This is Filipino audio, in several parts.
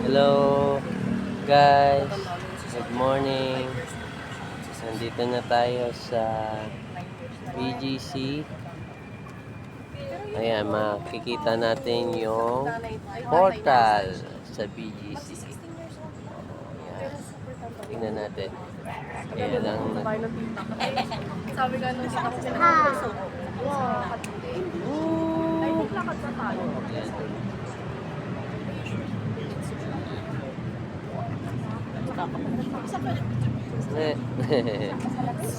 Hello guys, good morning. Nandito na tayo sa BGC. Ayan, makikita natin yung portal sa BGC. Ayan. Tingnan natin. Kaya lang Sabi nga nung kita ko pinag-usap. Ay, naglakad na tayo.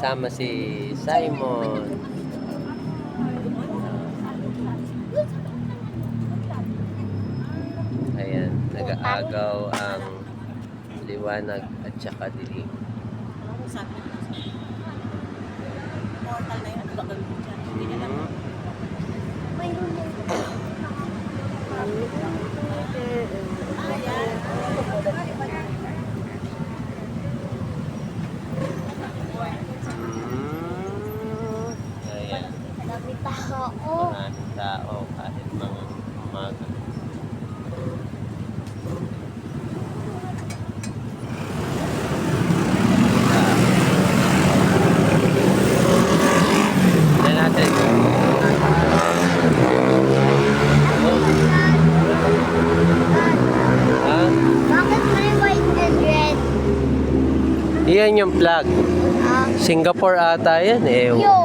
sama si Simon. Ayan, nag-aagaw ang liwanag at saka dilim. Portal na yun. Ano gagawin mo dyan? Hindi nila alam. Ayan. Maraming tao kahit mga umaga. Tignan natin. Ha? Bakit may white and red? Iyan yung flag. Singapore ata yan eh. Yo!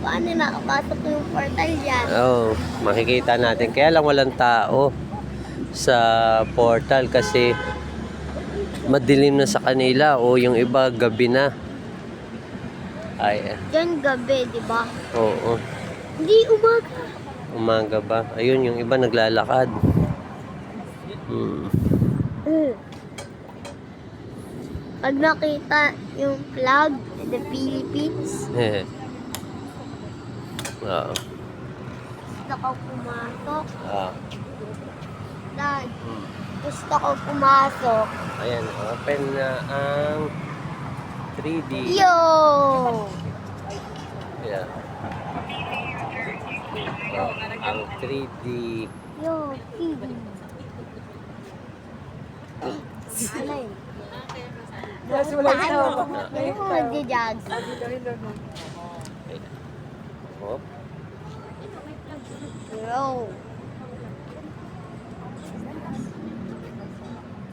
Paano nakapasok yung portal dyan? Oh, makikita natin. Kaya lang walang tao sa portal kasi madilim na sa kanila o yung iba gabi na. Ay, Diyan gabi, di ba? oo. Hindi umaga. Umaga ba? Ayun, yung iba naglalakad. Pag nakita yung flag in the Philippines, Oo. gusto ko pumasok. Ah. Dad, gusto ko pumasok. Ayan, open na ang 3D. Yo! Yeah. Oh, ang 3D. Yo, TV. Ano yun? Yes, wala Saan ito. mo? Ano mo magja-jog? Oh. Yo!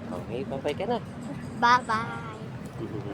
Okay, bye-bye ka na. Bye-bye!